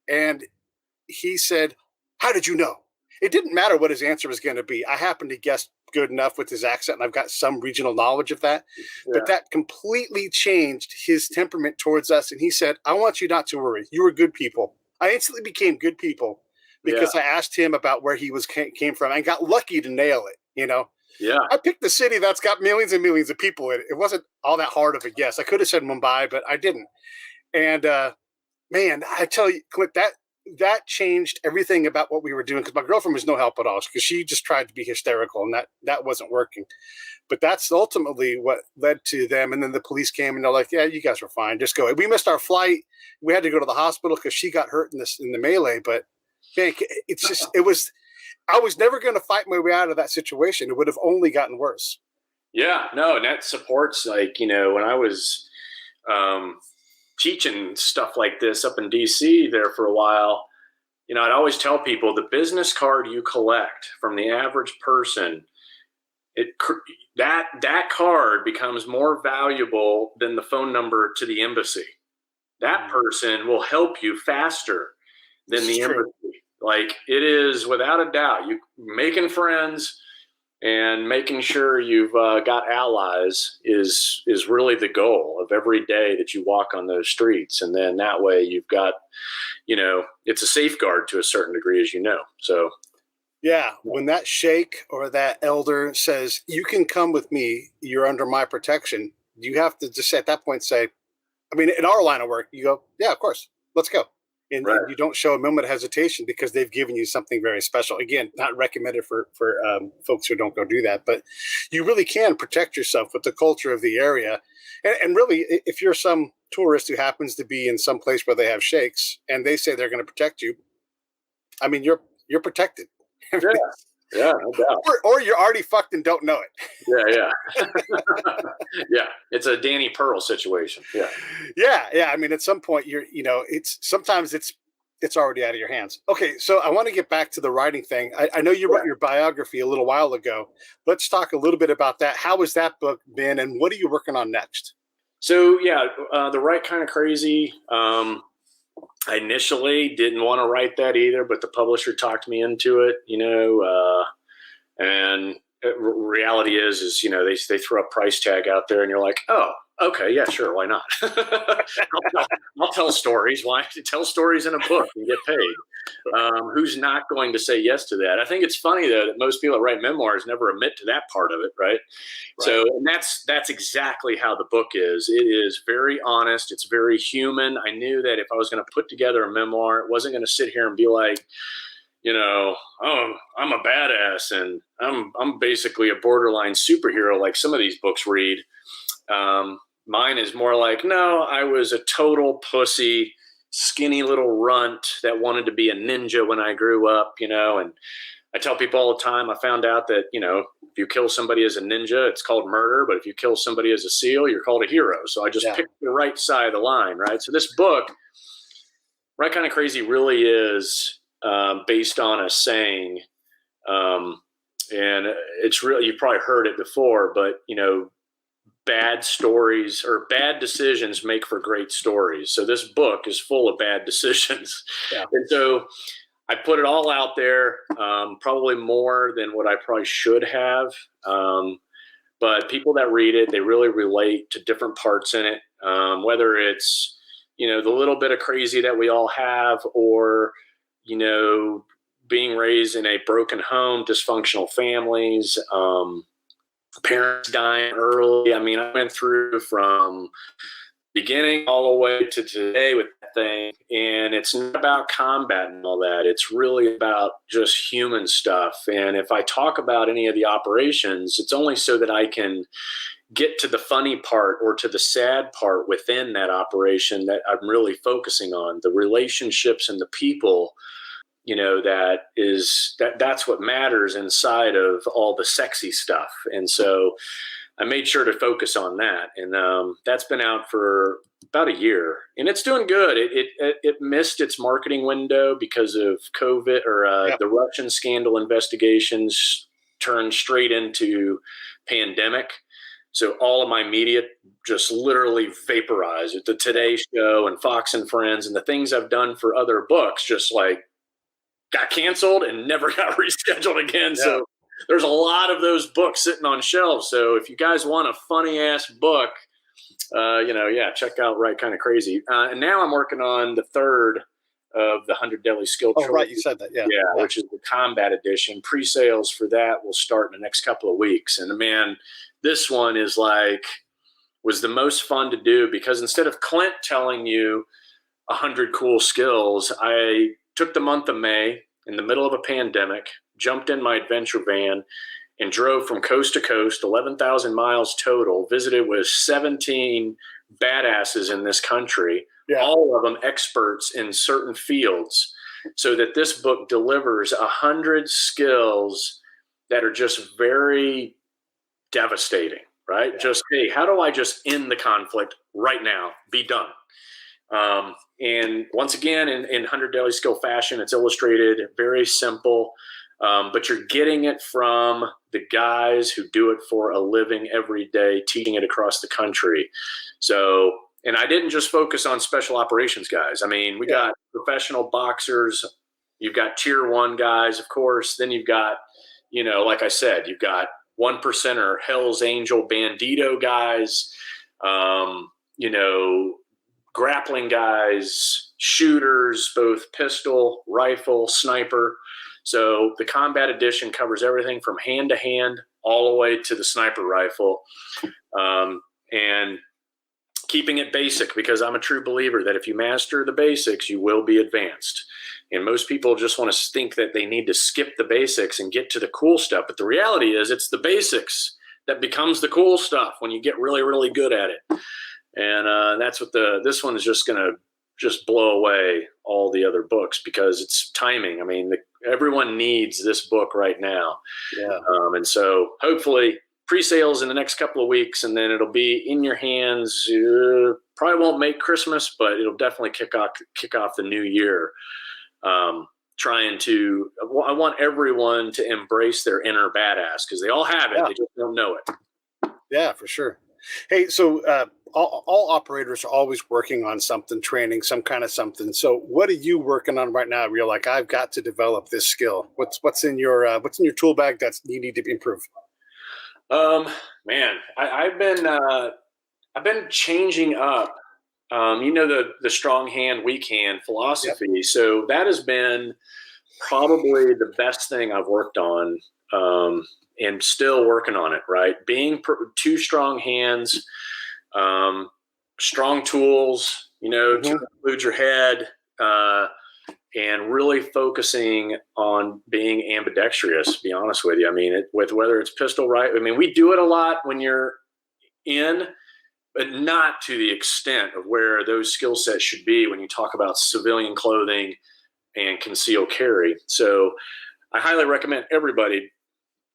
And he said, how did you know? It didn't matter what his answer was going to be. I happened to guess good enough with his accent, and I've got some regional knowledge of that. Yeah. But that completely changed his temperament towards us. And he said, I want you not to worry. You were good people. I instantly became good people because I asked him about where he came from and got lucky to nail it, Yeah. I picked the city that's got millions and millions of people in it. It wasn't all that hard of a guess. I could have said Mumbai, but I didn't. And man, I tell you, Clint, that changed everything about what we were doing, because my girlfriend was no help at all, because she just tried to be hysterical, and that wasn't working. But that's ultimately what led to them. And then the police came, and they're like, yeah, you guys were fine. Just go. We missed our flight. We had to go to the hospital because she got hurt in the melee. But man, I was never going to fight my way out of that situation. It would have only gotten worse. Yeah, no, and that supports, like, when I was teaching stuff like this up in DC there for a while, I'd always tell people the business card you collect from the average person, that card becomes more valuable than the phone number to the embassy. That person will help you faster than the embassy. Like, it is without a doubt, you making friends and making sure you've got allies is really the goal of every day that you walk on those streets. And then that way you've got, it's a safeguard to a certain degree, as you know. So, yeah, when that sheikh or that elder says, you can come with me, you're under my protection, you have to just at that point say, in our line of work, you go, yeah, of course, let's go. And you don't show a moment of hesitation because they've given you something very special. Again, not recommended for folks who don't go do that, but you really can protect yourself with the culture of the area. And really, if you're some tourist who happens to be in some place where they have sheikhs and they say they're going to protect you, you're protected. Yeah, no doubt. Or you're already fucked and don't know it. Yeah. Yeah. It's a Danny Pearl situation. Yeah. Yeah. At some point sometimes it's already out of your hands. Okay. So I want to get back to the writing thing. I know you wrote your biography a little while ago. Let's talk a little bit about that. How has that book been, and what are you working on next? So The Right Kind of Crazy. I initially didn't want to write that either, but the publisher talked me into it, and reality is they throw a price tag out there and you're like, oh, Okay, yeah, sure. Why not? I'll tell stories. Why tell stories in a book and get paid? Who's not going to say yes to that? I think it's funny though that most people that write memoirs never admit to that part of it, right? So, and that's exactly how the book is. It is very honest. It's very human. I knew that if I was going to put together a memoir, it wasn't going to sit here and be like, oh, I'm a badass and I'm basically a borderline superhero like some of these books read. Mine is more like, no, I was a total pussy, skinny little runt that wanted to be a ninja when I grew up, and I tell people all the time, I found out that, if you kill somebody as a ninja, it's called murder, but if you kill somebody as a SEAL, you're called a hero. So I just picked the right side of the line, right? So this book, Right Kind of Crazy, really is based on a saying, and it's really, you've probably heard it before, but, bad stories or bad decisions make for great stories. So this book is full of bad decisions. Yeah. And so I put it all out there, probably more than what I probably should have. But people that read it, they really relate to different parts in it, whether it's, the little bit of crazy that we all have, or, being raised in a broken home, dysfunctional families, parents dying early. I mean, I went through from beginning all the way to today with that thing. And it's not about combat and all that. It's really about just human stuff. And if I talk about any of the operations, it's only so that I can get to the funny part or to the sad part within that operation that I'm really focusing on, the relationships and the people. That's what matters inside of all the sexy stuff. And so I made sure to focus on that. And that's been out for about a year and it's doing good. It missed its marketing window because of COVID or the Russian scandal investigations turned straight into pandemic. So all of my media just literally vaporized. The Today Show and Fox and Friends and the things I've done for other books just like got canceled and never got rescheduled again. Yeah. So there's a lot of those books sitting on shelves. So if you guys want a funny ass book, check out Right Kind of Crazy. And now I'm working on the third of the 100 Deadly Skill Trilogy. Oh, right. You said that. Yeah. Which is the combat edition. Pre-sales for that will start in the next couple of weeks. And man, this one was the most fun to do because instead of Clint telling you 100 cool skills, I took the month of May in the middle of a pandemic, jumped in my adventure van and drove from coast to coast, 11,000 miles total, visited with 17 badasses in this country, all of them experts in certain fields, so that this book delivers 100 skills that are just very devastating, right? Just, hey, how do I just end the conflict right now? Be done. And once again, in 100 Deadly Skill fashion, it's illustrated, very simple, but you're getting it from the guys who do it for a living every day, teaching it across the country. So, and I didn't just focus on special operations guys. I mean, we got professional boxers, you've got tier 1 guys, of course. Then you've got, like I said, you've got 1%er, Hell's Angel, Bandito guys, grappling guys, shooters, both pistol, rifle, sniper. So the combat edition covers everything from hand to hand all the way to the sniper rifle. And keeping it basic, because I'm a true believer that if you master the basics, you will be advanced. And most people just want to think that they need to skip the basics and get to the cool stuff. But the reality is it's the basics that becomes the cool stuff when you get really, really good at it. And that's what this one is just going to just blow away all the other books because it's timing. I mean, everyone needs this book right now. Yeah. And so hopefully pre-sales in the next couple of weeks, and then it'll be in your hands. Probably won't make Christmas, but it'll definitely kick off the new year. I want everyone to embrace their inner badass because they all have it. Yeah. They just don't know it. Yeah, for sure. Hey, so all operators are always working on something, training, some kind of something. So what are you working on right now? You're like, I've got to develop this skill. What's in your tool bag that's you need to improve? Man, I've been I've been changing up, the strong hand, weak hand philosophy. Yep. So that has been probably the best thing I've worked on, and still working on it, right? Being two strong hands, strong tools, to include your head, and really focusing on being ambidextrous, to be honest with you. I mean, with whether it's pistol, right? I mean, we do it a lot when you're in, but not to the extent of where those skill sets should be when you talk about civilian clothing and concealed carry. So I highly recommend everybody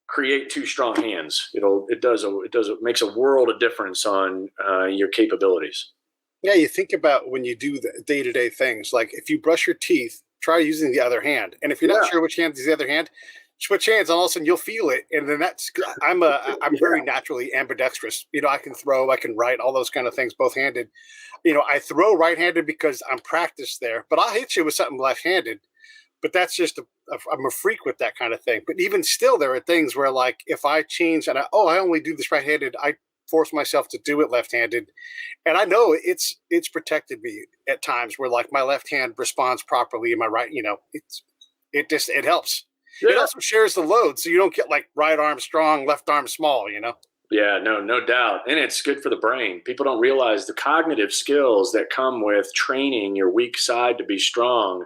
create two strong hands. It makes a world of difference on your capabilities. Yeah, you think about when you do the day-to-day things, like if you brush your teeth, try using the other hand. And if you're not sure which hand is the other hand, switch hands, and all of a sudden you'll feel it. And then I'm very naturally ambidextrous. I can throw, I can write, all those kind of things, both-handed. I throw right-handed because I'm practiced there, but I'll hit you with something left-handed. But that's just I'm a freak with that kind of thing. But even still, there are things where, like, if I change and I only do this right-handed, I force myself to do it left-handed, and I know it's protected me at times where, like, my left hand responds properly and my right, it helps. Yeah. It also shares the load, so you don't get like right arm strong, left arm small. Yeah, no doubt, and it's good for the brain. People don't realize the cognitive skills that come with training your weak side to be strong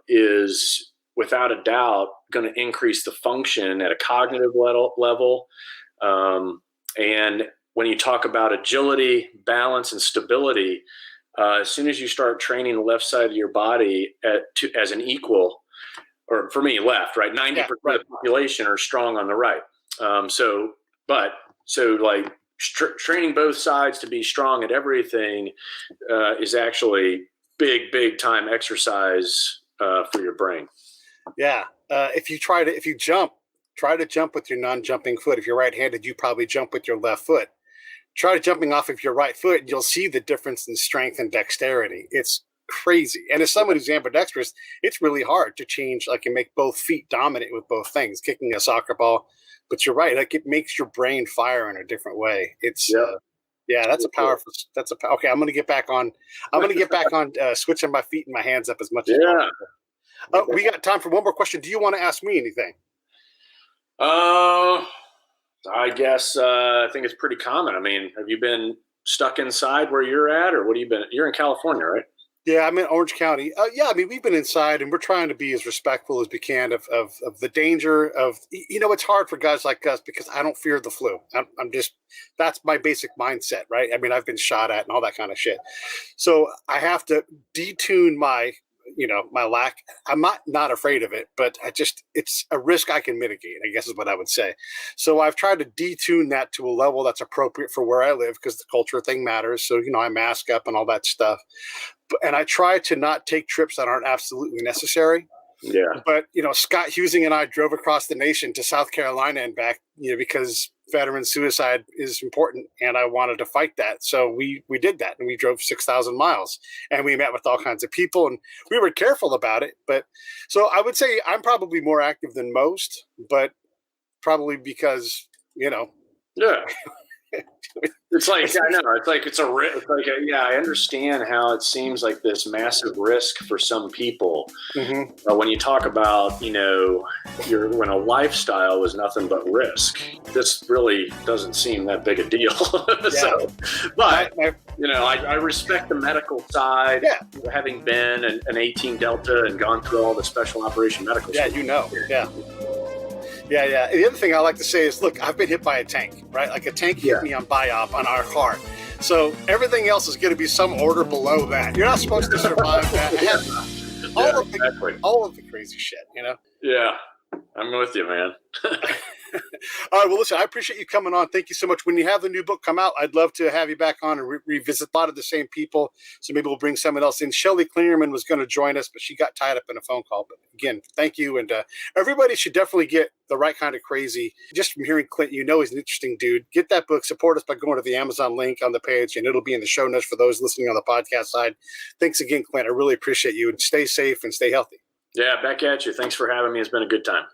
is without a doubt going to increase the function at a cognitive level. And when you talk about agility, balance, and stability, as soon as you start training the left side of your body as an equal, or for me, left, right? 90% of the population are strong on the right. Training both sides to be strong at everything is actually big time exercise for your brain. Yeah. If you jump, try to jump with your non-jumping foot. If you're right-handed, you probably jump with your left foot. Try jumping off of your right foot, and you'll see the difference in strength and dexterity. It's crazy. And as someone who's ambidextrous, it's really hard to change, like, and make both feet dominant with both things, kicking a soccer ball. But you're right, like, it makes your brain fire in a different way. It's that's a powerful. Okay. I'm gonna get back on switching my feet and my hands up as much as possible. We got time for one more question. Do you want to ask me anything? I guess I think it's pretty common. I mean, have you been stuck inside where you're at, or what have you been? You're in California, right? Yeah, I'm in Orange County. I mean, we've been inside, and we're trying to be as respectful as we can of the danger of, it's hard for guys like us because I don't fear the flu. That's my basic mindset, right? I mean, I've been shot at and all that kind of shit. So I have to detune my lack. I'm not afraid of it, but it's a risk I can mitigate, I guess is what I would say. So I've tried to detune that to a level that's appropriate for where I live, because the culture thing matters. So, I mask up and all that stuff. And I try to not take trips that aren't absolutely necessary. Yeah. But, Scott Husing and I drove across the nation to South Carolina and back, because veteran suicide is important, and I wanted to fight that. So we did that, and we drove 6,000 miles, and we met with all kinds of people, and we were careful about it. But so I would say I'm probably more active than most, but probably because, Yeah. It's like, I know, it's like, it's a risk. I understand how it seems like this massive risk for some people. Mm-hmm. When you talk about, when a lifestyle is nothing but risk, this really doesn't seem that big a deal. I respect the medical side, having been an 18 Delta and gone through all the special operation medical school. Yeah. And the other thing I like to say is, look, I've been hit by a tank, right? Like a tank hit me on BIOP on our car. So everything else is going to be some order below that. You're not supposed to survive that. All of the crazy shit, Yeah, I'm with you, man. All right. Well, listen, I appreciate you coming on. Thank you so much. When you have the new book come out, I'd love to have you back on and revisit a lot of the same people. So maybe we'll bring someone else in. Shelley Clearman was going to join us, but she got tied up in a phone call. But again, thank you. And everybody should definitely get The Right Kind of Crazy. Just from hearing Clint, he's an interesting dude. Get that book. Support us by going to the Amazon link on the page, and it'll be in the show notes for those listening on the podcast side. Thanks again, Clint. I really appreciate you. And stay safe and stay healthy. Yeah, back at you. Thanks for having me. It's been a good time.